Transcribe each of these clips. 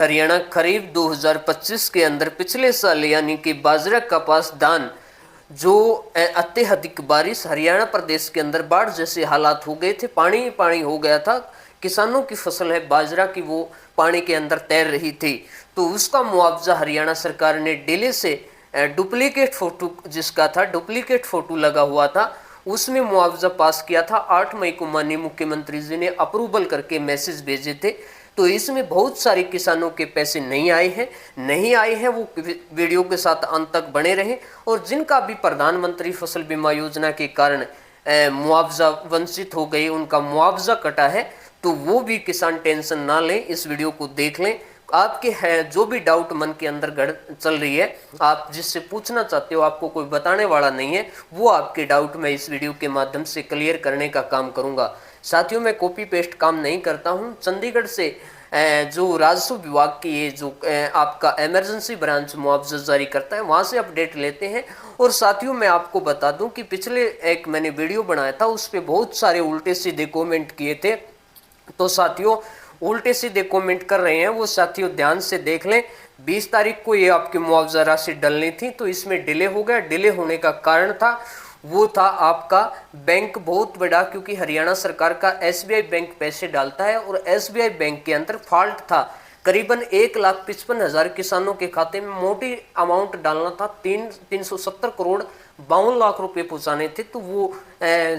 हरियाणा खरीफ 2025 के अंदर पिछले साल यानी कि बाजरा कपास धान जो अत्यधिक बारिश हरियाणा प्रदेश के अंदर बाढ़ जैसे हालात हो गए थे, पानी ही पानी हो गया था। किसानों की फसल है बाजरा की, वो पानी के अंदर तैर रही थी। तो उसका मुआवजा हरियाणा सरकार ने डिले से डुप्लीकेट फोटो जिसका था, डुप्लीकेट फोटो लगा हुआ था, उसमें मुआवजा पास किया था। 8 मई को माननीय मुख्यमंत्री जी ने अप्रूवल करके मैसेज भेजे थे। तो इसमें बहुत सारे किसानों के पैसे नहीं आए हैं। वो वीडियो के साथ अंत तक बने रहे। और जिनका भी प्रधानमंत्री फसल बीमा योजना के कारण मुआवजा वंचित हो गए, उनका मुआवजा कटा है, तो वो भी किसान टेंशन ना लें, इस वीडियो को देख लें। आपके है जो भी डाउट मन के अंदर चल रही है, आप जिससे पूछना चाहते हो, आपको कोई बताने वाला नहीं है, वो आपके डाउट मैं इस वीडियो के माध्यम से क्लियर करने का काम करूंगा। साथियों, मैं कॉपी पेस्ट काम नहीं करता हूं। चंडीगढ़ से जो राजस्व विभाग की ये जो आपका इमरजेंसी ब्रांच मुआवजा जारी करता है, वहां से अपडेट लेते हैं। और साथियों, मैं आपको बता दूं कि पिछले एक मैंने वीडियो बनाया था, उस पर बहुत सारे उल्टे सीधे कमेंट किए थे। तो साथियों, उल्टे सीधे कमेंट कर रहे हैं वो साथियों ध्यान से देख लें। 20 तारीख को ये आपकी मुआवजा राशि डलनी थी, तो इसमें डिले हो गया। डिले होने का कारण था, वो था आपका बैंक बहुत बड़ा, क्योंकि हरियाणा सरकार का SBI बैंक पैसे डालता है और SBI बैंक के अंदर फॉल्ट था। करीबन 1,55,000 किसानों के खाते में मोटी अमाउंट डालना था, 370 करोड़ 52 लाख रुपए पहुंचाने थे। तो वो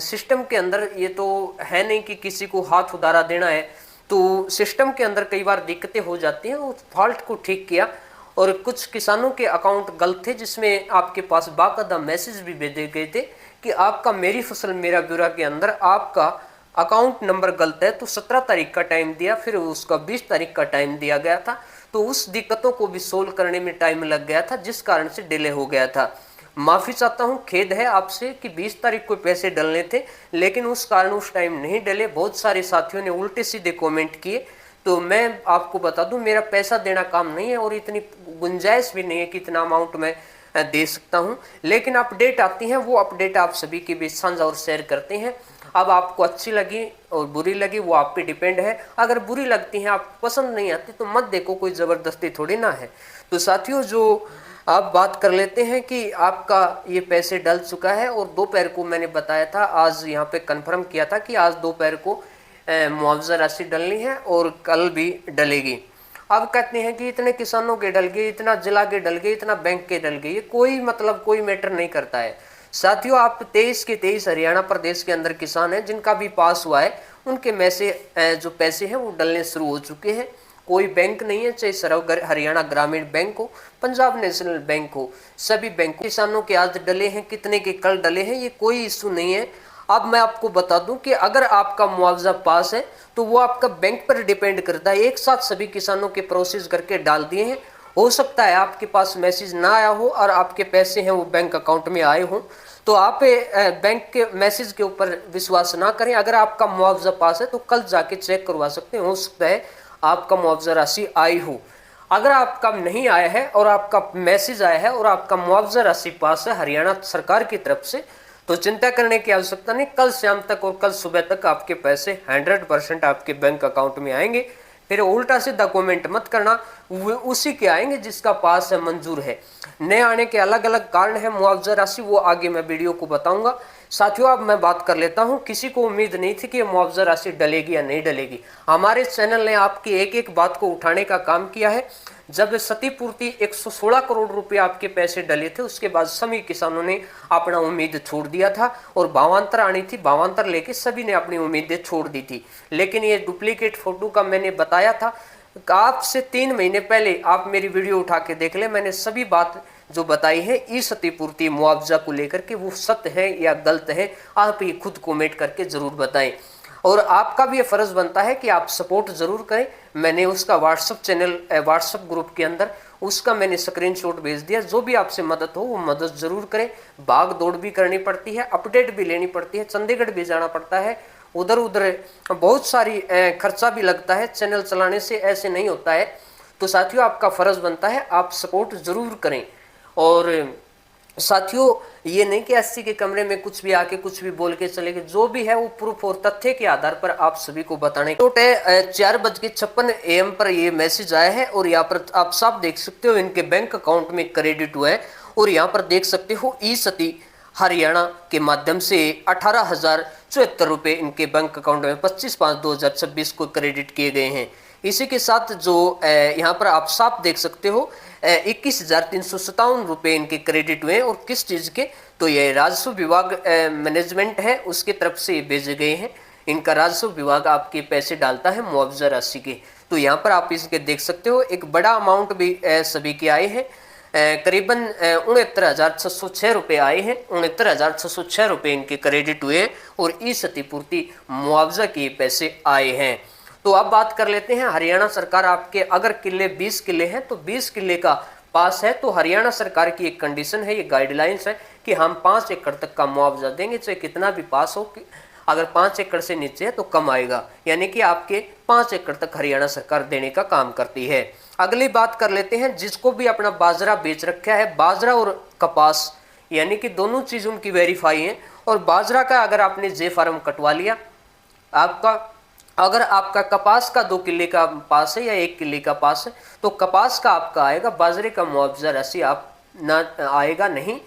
सिस्टम के अंदर ये तो है नहीं कि किसी को हाथ उधारा देना है, तो सिस्टम के अंदर कई बार दिक्कतें हो जाती हैं। उस फॉल्ट को ठीक किया और कुछ किसानों के अकाउंट गलत थे, जिसमें आपके पास बाकायदा मैसेज भी भेजे गए थे कि आपका मेरी फसल मेरा ब्यूरो के अंदर आपका अकाउंट नंबर गलत है। तो 17 तारीख का टाइम दिया, फिर उसका 20 तारीख का टाइम दिया गया था। तो उस दिक्कतों को भी सोल्व करने में टाइम लग गया था, जिस कारण से डिले हो गया था। माफी चाहता हूं, खेद है आपसे कि 20 तारीख को पैसे डलने थे, लेकिन उस कारण उस टाइम नहीं डले। बहुत सारे साथियों ने उल्टे सीधे कमेंट किए। तो मैं आपको बता दूं, मेरा पैसा देना काम नहीं है और इतनी गुंजाइश भी नहीं है कि इतना अमाउंट मैं दे सकता हूं। लेकिन अपडेट आती हैं, वो अपडेट आप सभी के बीच साझा और शेयर करते हैं। अब आपको अच्छी लगी और बुरी लगी वो आप पे डिपेंड है। अगर बुरी लगती है, आपको पसंद नहीं आती, तो मत देखो, कोई जबरदस्ती थोड़ी ना है। तो साथियों, जो आप बात कर लेते हैं कि आपका ये पैसे डल चुका है, और दोपहर को मैंने बताया था, आज यहाँ पे कंफर्म किया था कि आज दोपहर को मुआवजा राशि डलनी है और कल भी डलेगी। अब कहते हैं कि इतने किसानों के डल गए, इतना जिला के डल गए, इतना बैंक के डल गए, ये कोई मतलब कोई मैटर नहीं करता है। साथियों, आप 23 के 23 हरियाणा प्रदेश के अंदर किसान हैं, जिनका भी पास हुआ है, उनके में से जो पैसे हैं वो डलने शुरू हो चुके हैं। कोई बैंक नहीं है, चाहे सर्व हरियाणा ग्रामीण बैंक हो, पंजाब नेशनल बैंक हो, सभी बैंक किसानों के आज डले हैं, कितने के कल डले हैं, ये कोई इशू नहीं है। अब मैं आपको बता दूं कि अगर आपका मुआवजा पास है, तो वो आपका बैंक पर डिपेंड करता है। एक साथ सभी किसानों के प्रोसेस करके डाल दिए हैं। हो सकता है आपके पास मैसेज ना आया हो और आपके पैसे हैं वो बैंक अकाउंट में आए हो, तो आप बैंक के मैसेज के ऊपर विश्वास ना करें। अगर आपका मुआवजा पास है तो कल जाके चेक करवा सकते हैं, हो सकता है आपका मुआवजा राशि आई हो। अगर आपका नहीं आया है और आपका मैसेज आया है और आपका मुआवजा राशि पास है हरियाणा सरकार की तरफ से, तो चिंता करने की आवश्यकता नहीं। कल शाम तक और कल सुबह तक आपके पैसे 100% आपके बैंक अकाउंट में आएंगे। फिर उल्टा सीधा कमेंट मत करना, वो उसी के आएंगे जिसका पास है, मंजूर है। नए आने के अलग अलग कारण है मुआवजा राशि, वो आगे मैं वीडियो को बताऊंगा। साथियों, अब मैं बात कर लेता हूं। किसी को उम्मीद नहीं थी कि मुआवजा राशि डलेगी या नहीं डलेगी। हमारे चैनल ने आपकी एक एक बात को उठाने का काम किया है। जब क्षतिपूर्ति 116 करोड़ रुपए आपके पैसे डले थे, उसके बाद सभी किसानों ने अपना उम्मीद छोड़ दिया था और भावांतर आनी थी, भावांतर लेके सभी ने अपनी उम्मीदें छोड़ दी थी। लेकिन ये डुप्लीकेट फोटो का मैंने बताया था, आपसे 3 महीने पहले आप मेरी वीडियो उठा के देख ले, मैंने सभी बात जो बताई है ई क्षतिपूर्ति मुआवजा को लेकर के, वो सत्य है या गलत है, आप ये खुद कमेंट करके जरूर बताएं। और आपका भी ये फर्ज बनता है कि आप सपोर्ट जरूर करें। मैंने उसका व्हाट्सएप चैनल, व्हाट्सएप ग्रुप के अंदर उसका मैंने स्क्रीनशॉट भेज दिया। जो भी आपसे मदद हो वो मदद जरूर करें। भाग दौड़ भी करनी पड़ती है, अपडेट भी लेनी पड़ती है, चंडीगढ़ भी जाना पड़ता है, उधर उधर बहुत सारी खर्चा भी लगता है चैनल चलाने से, ऐसे नहीं होता है। तो साथियों, आपका फर्ज बनता है आप सपोर्ट जरूर करें। और साथियों, ये नहीं कि 80 के कमरे में कुछ भी आके कुछ भी बोल के चले गए, जो भी है वो प्रूफ और तथ्य के आधार पर आप सभी को बताने। 4:56 AM पर ये मैसेज आया है और यहाँ पर आप साफ देख सकते हो इनके बैंक अकाउंट में क्रेडिट हुआ है। और यहाँ पर देख सकते हो ई सती हरियाणा के माध्यम से 18,074 रुपये इनके बैंक अकाउंट में 25/5/2026 को क्रेडिट किए गए हैं। इसी के साथ जो यहाँ पर आप साफ देख सकते हो 21,357 रुपये इनके क्रेडिट हुए और किस चीज़ के, तो ये राजस्व विभाग मैनेजमेंट है उसकी तरफ से भेजे गए हैं। इनका राजस्व विभाग आपके पैसे डालता है मुआवजा राशि के। तो यहाँ पर आप इसके देख सकते हो एक बड़ा अमाउंट भी सभी के आए हैं, करीबन 69,606 रुपये आए हैं। 69,606 रुपये इनके क्रेडिट हुए और ई क्षतिपूर्ति मुआवजा के पैसे आए हैं। तो अब बात कर लेते हैं हरियाणा सरकार आपके अगर किले 20 किले हैं तो 20 किले का पास है तो हरियाणा सरकार की एक कंडीशन है, ये गाइडलाइंस है कि हम 5 एकड़ तक का मुआवजा देंगे, चाहे कितना भी पास हो। अगर 5 एकड़ से नीचे है तो कम आएगा, यानी कि आपके 5 एकड़ तक हरियाणा सरकार देने का काम करती है। अगली बात कर लेते हैं जिसको भी अपना बाजरा बेच रखा है, बाजरा और कपास यानी कि दोनों चीज उनकी वेरीफाई है। और बाजरा का अगर आपने जे फार्म कटवा लिया, अगर आपका कपास का 2 किले का पास है या 1 किले का पास है तो कपास का आपका आएगा, बाजरे का मुआवजा राशि आप ना आएगा नहीं।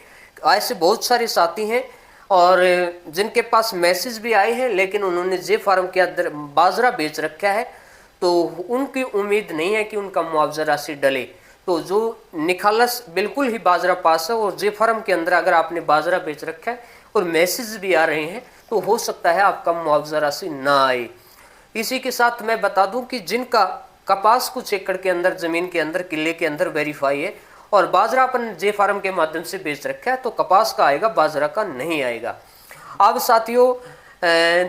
ऐसे बहुत सारे साथी हैं और जिनके पास मैसेज भी आए हैं लेकिन उन्होंने जे फार्म के अंदर बाजरा बेच रखा है तो उनकी उम्मीद नहीं है कि उनका मुआवजा राशि डले। तो जो निखालस बिल्कुल ही बाजरा पास है और जे फार्म के अंदर अगर आपने बाजरा बेच रखा है और मैसेज भी आ रहे हैं तो हो सकता है आपका मुआवजा राशि ना आए। इसी के साथ मैं बता दूं कि जिनका कपास कुछ एकड़ के अंदर जमीन के अंदर किले के अंदर वेरीफाई है और बाजरा अपन जे फार्म के माध्यम से बेच रखा है तो कपास का आएगा, बाजरा का नहीं आएगा। अब साथियों,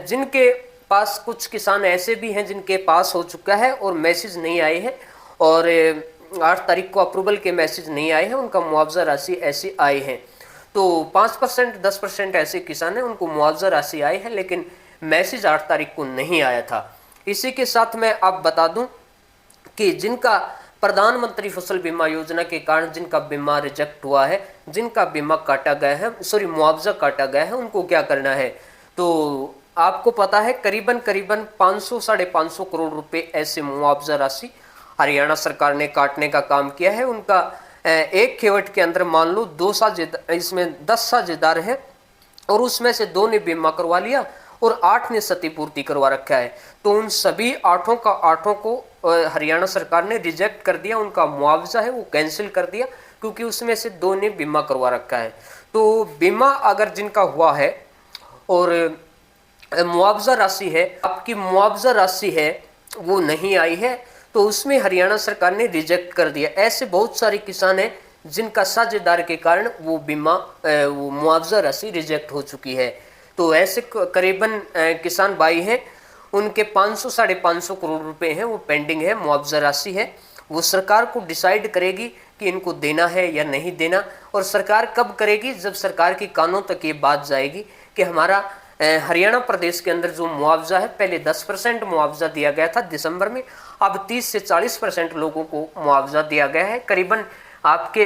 जिनके पास कुछ किसान ऐसे भी हैं जिनके पास हो चुका है और मैसेज नहीं आए हैं और 8 तारीख को अप्रूवल के मैसेज नहीं आए हैं, उनका मुआवजा राशि ऐसी आए हैं। तो 5% 10% ऐसे किसान हैं उनको मुआवजा राशि आई है लेकिन मैसेज 8 तारीख को नहीं आया था। इसी के साथ मैं आप बता दूं कि जिनका प्रधानमंत्री फसल बीमा योजना के कारण जिनका बीमा रिजेक्ट हुआ है, जिनका बीमा काटा गया है, सॉरी मुआवजा काटा गया है, उनको क्या करना है। तो आपको पता है करीबन 500 साढ़े 500 करोड़ रुपए ऐसे मुआवजा राशि हरियाणा सरकार ने काटने का काम किया है। उनका एक खेवट के अंदर मान लो 2 साझेदार, इसमें 10 साझेदार है और उसमें से 2 ने बीमा करवा लिया और 8 ने क्षतिपूर्ति करवा रखा है। तो उन सभी 8 को हरियाणा सरकार ने रिजेक्ट कर दिया, उनका मुआवजा है वो कैंसिल कर दिया क्योंकि उसमें से 2 ने बीमा करवा रखा है। तो बीमा अगर जिनका हुआ है और मुआवजा राशि है, आपकी मुआवजा राशि है वो नहीं आई है तो उसमें हरियाणा सरकार ने रिजेक्ट कर दिया। ऐसे बहुत सारे किसान हैं जिनका साझेदार के कारण वो बीमा वो मुआवजा राशि रिजेक्ट हो चुकी है। तो ऐसे करीबन किसान भाई हैं उनके 500 साढ़े 500 करोड़ रुपए हैं वो पेंडिंग है, मुआवजा राशि है। वो सरकार को डिसाइड करेगी कि इनको देना है या नहीं देना। और सरकार कब करेगी, जब सरकार के कानों तक ये बात जाएगी कि हमारा हरियाणा प्रदेश के अंदर जो मुआवजा है, पहले 10% मुआवजा दिया गया था दिसंबर में, अब 30 से 40% लोगों को मुआवजा दिया गया है। करीबन आपके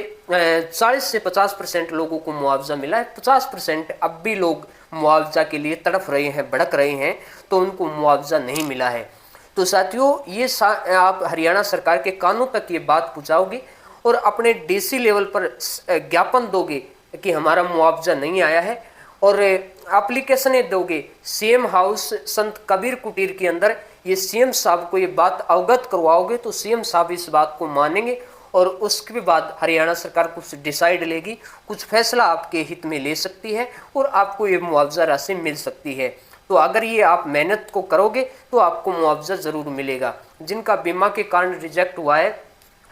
40 से 50% लोगों को मुआवजा मिला है। 50% अब भी लोग मुआवजा के लिए तड़फ रहे हैं, भड़क रहे हैं, तो उनको मुआवजा नहीं मिला है। तो साथियों, ये आप हरियाणा सरकार के कानों तक ये बात पहुंचाओगे और अपने डीसी लेवल पर ज्ञापन दोगे कि हमारा मुआवजा नहीं आया है और एप्लीकेशनें दोगे सीएम हाउस संत कबीर कुटीर के अंदर, ये सीएम साहब को ये बात अवगत करवाओगे तो सीएम साहब इस बात को मानेंगे और उसके बाद हरियाणा सरकार कुछ डिसाइड लेगी, कुछ फैसला आपके हित में ले सकती है और आपको ये मुआवजा राशि मिल सकती है। तो अगर ये आप मेहनत को करोगे तो आपको मुआवजा जरूर मिलेगा। जिनका बीमा के कारण रिजेक्ट हुआ है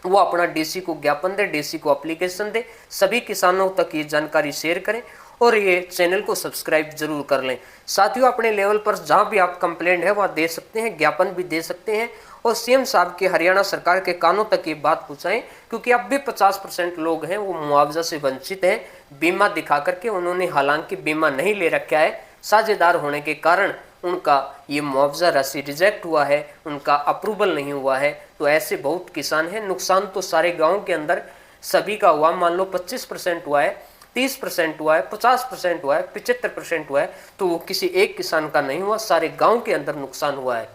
वो अपना डीसी को ज्ञापन दे, डीसी को एप्लीकेशन दे। सभी किसानों तक ये जानकारी शेयर करें और ये चैनल को सब्सक्राइब जरूर कर लें। साथियों, अपने लेवल पर जहां भी आप कंप्लेंट है वहां दे सकते हैं, ज्ञापन भी दे सकते हैं और सीएम साहब के हरियाणा सरकार के कानों तक ये बात पहुंचाएं क्योंकि अब भी 50% लोग हैं वो मुआवजा से वंचित हैं बीमा दिखा करके। उन्होंने हालांकि बीमा नहीं ले रखा है, साझेदार होने के कारण उनका ये मुआवजा राशि रिजेक्ट हुआ है, उनका अप्रूवल नहीं हुआ है। तो ऐसे बहुत किसान हैं। नुकसान तो सारे गाँव के अंदर सभी का हुआ, मान लो 25% हुआ है, 30% हुआ है, 50% हुआ है, 75% हुआ है, तो वो किसी एक किसान का नहीं हुआ, सारे गांव के अंदर नुकसान हुआ है।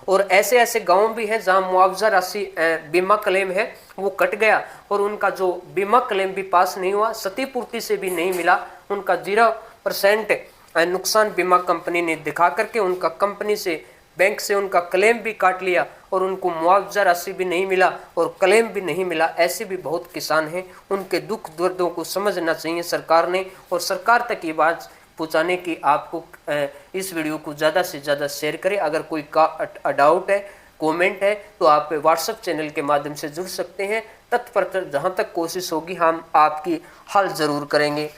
और ऐसे ऐसे गांव भी हैं जहां मुआवजा राशि बीमा क्लेम है वो कट गया और उनका जो बीमा क्लेम भी पास नहीं हुआ, क्षतिपूर्ति से भी नहीं मिला, उनका 0% नुकसान बीमा कंपनी ने दिखा करके उनका कंपनी से, बैंक से उनका क्लेम भी काट लिया और उनको मुआवजा राशि भी नहीं मिला और क्लेम भी नहीं मिला। ऐसे भी बहुत किसान हैं, उनके दुख दर्दों को समझना चाहिए सरकार ने, और सरकार तक ये बात पहुँचाने की आपको इस वीडियो को ज़्यादा से ज़्यादा शेयर करें। अगर कोई डाउट है, कमेंट है, तो आप व्हाट्सएप चैनल के माध्यम से जुड़ सकते हैं। तत्परता जहाँ तक कोशिश होगी हम आपकी हल ज़रूर करेंगे।